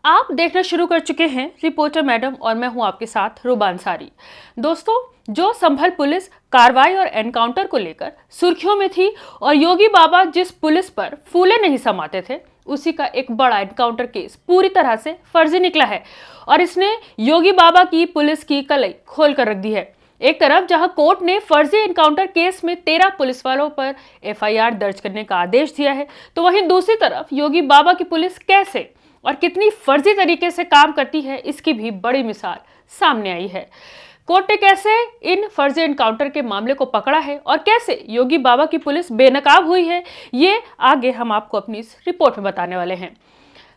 आप देखना शुरू कर चुके हैं रिपोर्टर मैडम और मैं हूं आपके साथ रुबा अंसारी। दोस्तों, जो संभल पुलिस कार्रवाई और एनकाउंटर को लेकर सुर्खियों में थी और योगी बाबा जिस पुलिस पर फूले नहीं समाते थे, उसी का एक बड़ा एनकाउंटर केस पूरी तरह से फर्जी निकला है और इसने योगी बाबा की पुलिस की कलई खोल कर रख दी है। एक तरफ जहां कोर्ट ने फर्जी एनकाउंटर केस में 13 पुलिस वालों पर एफआईआर दर्ज करने का आदेश दिया है, तो वहीं दूसरी तरफ योगी बाबा की पुलिस कैसे और कितनी फर्जी तरीके से काम करती है, इसकी भी बड़ी मिसाल सामने आई है। कोर्ट ने कैसे इन फर्जी एनकाउंटर के मामले को पकड़ा है और कैसे योगी बाबा की पुलिस बेनकाब हुई है, ये आगे हम आपको अपनी इस रिपोर्ट में बताने वाले हैं।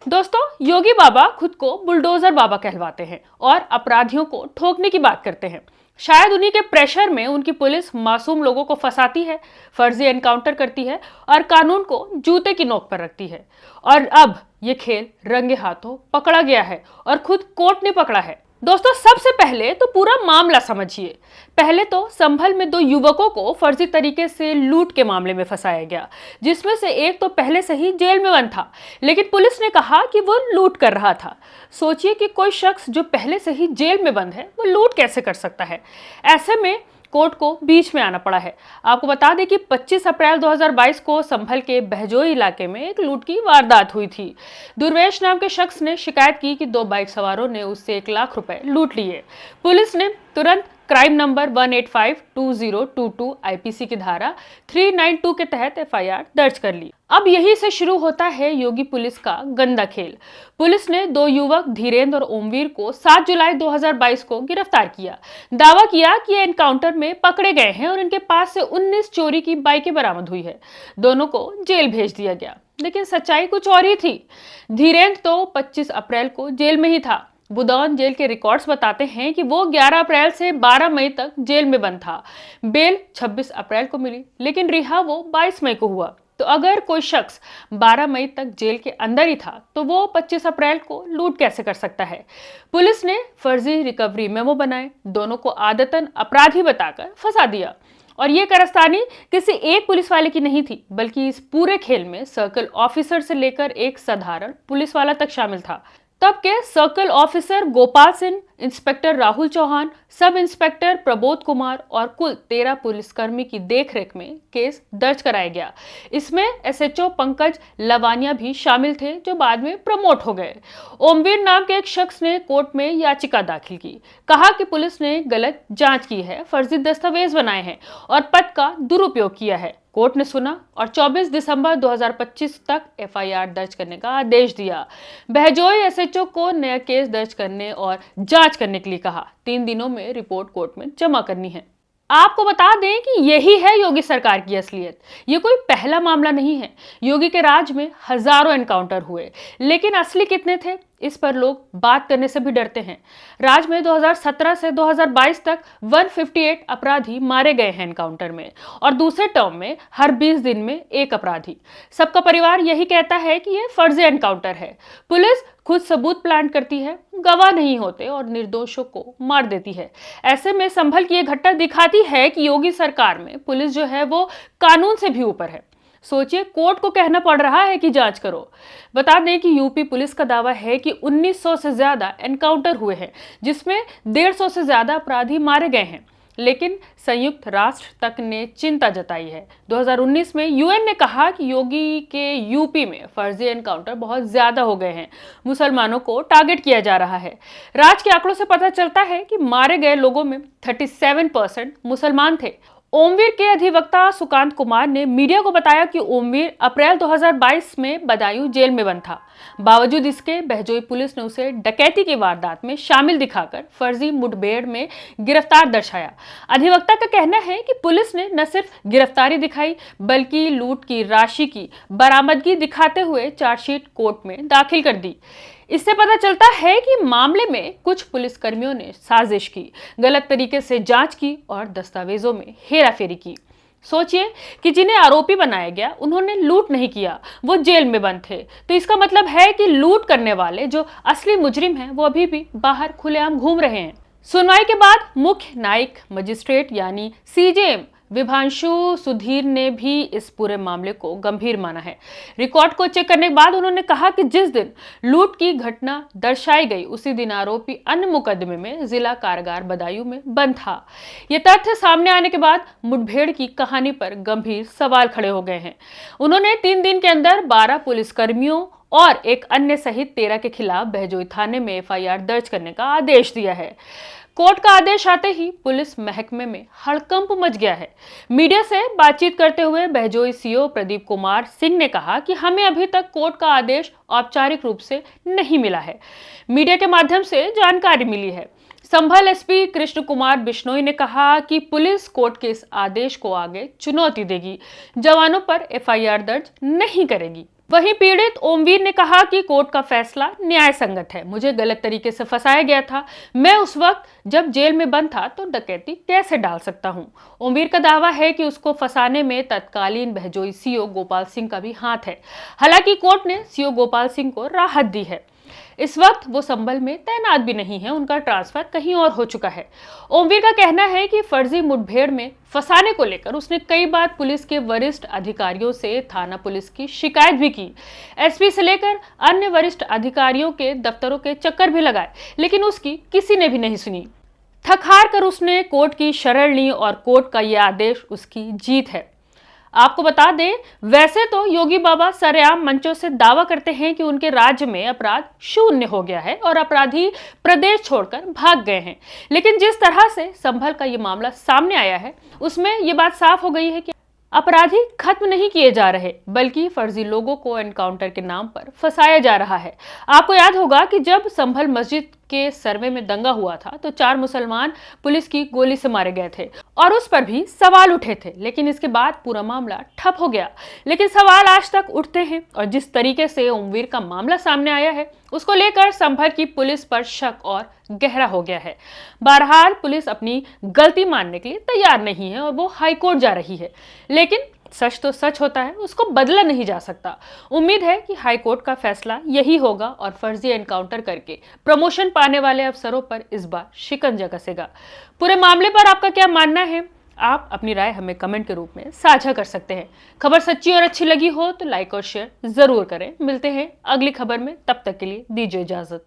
दोस्तों, योगी बाबा खुद को बुलडोजर बाबा कहलवाते हैं और अपराधियों को ठोकने की बात करते हैं। शायद उन्हीं के प्रेशर में उनकी पुलिस मासूम लोगों को फंसाती है, फर्जी एनकाउंटर करती है और कानून को जूते की नोक पर रखती है। और अब ये खेल रंगे हाथों पकड़ा गया है और खुद कोर्ट ने पकड़ा है। दोस्तों, सबसे पहले तो पूरा मामला समझिए। पहले तो संभल में 2 युवकों को फर्जी तरीके से लूट के मामले में फंसाया गया, जिसमें से एक तो पहले से ही जेल में बंद था, लेकिन पुलिस ने कहा कि वो लूट कर रहा था। सोचिए कि कोई शख्स जो पहले से ही जेल में बंद है, वो लूट कैसे कर सकता है। ऐसे में कोर्ट को बीच में आना पड़ा है। आपको बता दें कि 25 अप्रैल 2022 को संभल के बहजोई इलाके में एक लूट की वारदात हुई थी। दुर्वेश नाम के शख्स ने शिकायत की कि 2 बाइक सवारों ने उससे 1 लाख रुपए लूट लिए। पुलिस ने तुरंत क्राइम नंबर 1852022 आईपीसी की धारा 392 के तहत एफआईआर दर्ज कर ली। अब यही से शुरू होता है योगी पुलिस का गंदा खेल। पुलिस ने 2 युवक धीरेन्द्र और ओमवीर को 7 जुलाई 2022 को गिरफ्तार किया। दावा किया कि एनकाउंटर में पकड़े गए हैं और इनके पास से 19 चोरी की बाइकें बरामद हुई है। दोनों को जेल भेज दिया गया, लेकिन सच्चाई कुछ और ही थी। धीरेन्द्र तो 25 अप्रैल को जेल में ही था। बुदौन जेल के रिकॉर्ड्स बताते हैं कि वो 11 अप्रैल से 12 मई तक जेल में बंद था। बेल 26 अप्रैल को मिली, लेकिन रिहा वो 22 मई को हुआ। तो अगर कोई शख्स 12 मई तक जेल के अंदर ही था, तो वो 25 अप्रैल को लूट कैसे कर सकता है। पुलिस ने फर्जी रिकवरी मेमो बनाए, दोनों को आदतन अपराधी बताकर फंसा दिया। और ये कारस्तानी किसी एक पुलिस वाले की नहीं थी, बल्कि इस पूरे खेल में सर्कल ऑफिसर से लेकर एक साधारण पुलिस वाला तक शामिल था। तब के circle officer Gopal Singh, inspector Rahul Chauhan, sub inspector Prabodh Kumar और कुल 13 पुलिसकर्मी की देखरेख में केस दर्ज कराया गया। इसमें एसएचओ पंकज लवानिया भी शामिल थे, जो बाद में प्रमोट हो गए। ओमवीर नाम के एक शख्स ने कोर्ट में याचिका दाखिल की। कहा कि पुलिस ने गलत जांच की है, फर्जी दस्तावेज बनाए हैं और पद का दुरुपयोग किया है। कोर्ट ने सुना और 24 दिसंबर 2025 तक एफआईआर दर्ज करने का आदेश दिया। बहजोई एसएचओ को नया केस दर्ज करने और जांच करने के लिए कहा। 3 दिनों में रिपोर्ट कोर्ट में जमा करनी है। आपको बता दें कि यही है योगी सरकार की असलियत। ये कोई पहला मामला नहीं है। योगी के राज में हजारों एनकाउंटर हुए, लेकिन असली कितने थे, इस पर लोग बात करने से भी डरते हैं। राज में 2017 से 2022 तक 158 अपराधी मारे गए हैं एनकाउंटर में, और दूसरे टर्म में हर 20 दिन में 1 अपराधी। सबका परिवार यही कहता है कि ये फर्जी एनकाउंटर है। पुलिस खुद सबूत प्लांट करती है, गवाह नहीं होते और निर्दोषों को मार देती है। ऐसे में संभल की ये घटना दिखाती है कि योगी सरकार में पुलिस जो है वो कानून से भी ऊपर है। सोचिए, कोर्ट को कहना पड़ रहा है कि जांच करो। बता दें कि यूपी पुलिस का दावा है कि 1900 से ज्यादा एनकाउंटर हुए हैं, जिसमें 150 से ज्यादा अपराधी मारे गए हैं, लेकिन संयुक्त राष्ट्र तक ने चिंता जताई है। 2019 में यूएन ने कहा कि योगी के यूपी में फर्जी एनकाउंटर बहुत ज्यादा हो गए हैं, मुसलमानों को टारगेट किया जा रहा है। राज्य के आंकड़ों से पता चलता है कि मारे गए लोगों में 37% मुसलमान थे। ओमवीर के अधिवक्ता सुकांत कुमार ने मीडिया को बताया कि ओमवीर अप्रैल 2022 में बदायूं जेल में बंद था। बावजूद इसके बहजोई पुलिस ने उसे डकैती की वारदात में शामिल दिखाकर फर्जी मुठभेड़ में गिरफ्तार दर्शाया। अधिवक्ता का कहना है कि पुलिस ने न सिर्फ गिरफ्तारी दिखाई, बल्कि लूट की राशि की बरामदगी दिखाते हुए चार्जशीट कोर्ट में दाखिल कर दी। इससे पता चलता है कि मामले में कुछ पुलिसकर्मियों ने साजिश की, गलत तरीके से जांच की और दस्तावेजों में हेराफेरी की। सोचिए कि जिन्हें आरोपी बनाया गया, उन्होंने लूट नहीं किया, वो जेल में बंद थे। तो इसका मतलब है कि लूट करने वाले जो असली मुजरिम हैं, वो अभी भी बाहर खुलेआम घूम रहे हैं। सुनवाई के बाद मुख्य न्यायिक मजिस्ट्रेट यानी सीजेएम विभांशु सुधीर ने भी इस पूरे मामले को गंभीर माना है। रिकॉर्ड को चेक करने के बाद उन्होंने कहा कि जिस दिन लूट की घटना दर्शाई गई उसी दिन आरोपी अन्य मुकदमे में जिला कारागार बदायूं में बंद था। ये तथ्य सामने आने के बाद मुठभेड़ की कहानी पर गंभीर सवाल खड़े हो गए हैं। उन्होंने 3 दिन के अंदर 12 पुलिसकर्मियों और एक अन्य सहित 13 के खिलाफ बहजोई थाने में एफआईआर दर्ज करने का आदेश दिया है। कोर्ट का आदेश आते ही पुलिस महकमे में हड़कंप मच गया है। मीडिया से बातचीत करते हुए बहजोई सीओ प्रदीप कुमार सिंह ने कहा कि हमें अभी तक कोर्ट का आदेश औपचारिक रूप से नहीं मिला है। मीडिया के माध्यम से जानकारी मिली है। संभल एसपी कृष्ण कुमार बिश्नोई ने कहा कि पुलिस कोर्ट के इस आदेश को आगे चुनौती देगी, जवानों पर एफआईआर दर्ज नहीं करेगी। वहीं पीड़ित ओमवीर ने कहा कि कोर्ट का फैसला न्याय संगत है। मुझे गलत तरीके से फंसाया गया था। मैं उस वक्त जब जेल में बंद था तो डकैती कैसे डाल सकता हूं। ओमवीर का दावा है कि उसको फंसाने में तत्कालीन बहजोई सीओ गोपाल सिंह का भी हाथ है। हालांकि कोर्ट ने सीओ गोपाल सिंह को राहत दी है। इस वक्त वो संभल में तैनात भी नहीं है, उनका ट्रांसफर कहीं और हो चुका है। ओमवीर का कहना है कि फर्जी मुठभेड़ में फंसाने को लेकर उसने कई बार पुलिस के वरिष्ठ अधिकारियों से थाना पुलिस की शिकायत भी की। एसपी से लेकर अन्य वरिष्ठ अधिकारियों के दफ्तरों के चक्कर भी लगाए, लेकिन उसकी किसी ने भी नहीं सुनी। थक हार कर उसने कोर्ट की शरण ली और कोर्ट का यह आदेश उसकी जीत है। आपको बता दें, वैसे तो योगी बाबा सरेआम मंचों से दावा करते हैं कि उनके राज्य में अपराध शून्य हो गया है और अपराधी प्रदेश छोड़कर भाग गए हैं। लेकिन जिस तरह से संभल का ये मामला सामने आया है, उसमें ये बात साफ हो गई है कि अपराधी खत्म नहीं किए जा रहे, बल्कि फर्जी लोगों को एनकाउंटर के नाम पर फंसाया जा रहा है। आपको याद होगा कि जब संभल मस्जिद के सर्वे में दंगा हुआ था तो 4 मुसलमान पुलिस की गोली से मारे गए थे और उस पर भी सवाल उठे थे, लेकिन इसके बाद पूरा मामला ठप हो गया। लेकिन सवाल आज तक उठते हैं और जिस तरीके से ओमवीर का मामला सामने आया है उसको लेकर संभल की पुलिस पर शक और गहरा हो गया है। बहरहाल पुलिस अपनी गलती मानने के लिए तैयार नहीं है और वो हाईकोर्ट जा रही है, लेकिन सच तो सच होता है, उसको बदला नहीं जा सकता। उम्मीद है कि हाईकोर्ट का फैसला यही होगा और फर्जी एनकाउंटर करके प्रमोशन पाने वाले अफसरों पर इस बार शिकंजा कसेगा। पूरे मामले पर आपका क्या मानना है? आप अपनी राय हमें कमेंट के रूप में साझा कर सकते हैं। खबर सच्ची और अच्छी लगी हो तो लाइक और शेयर जरूर करें। मिलते हैं अगली खबर में, तब तक के लिए दीजिए इजाजत।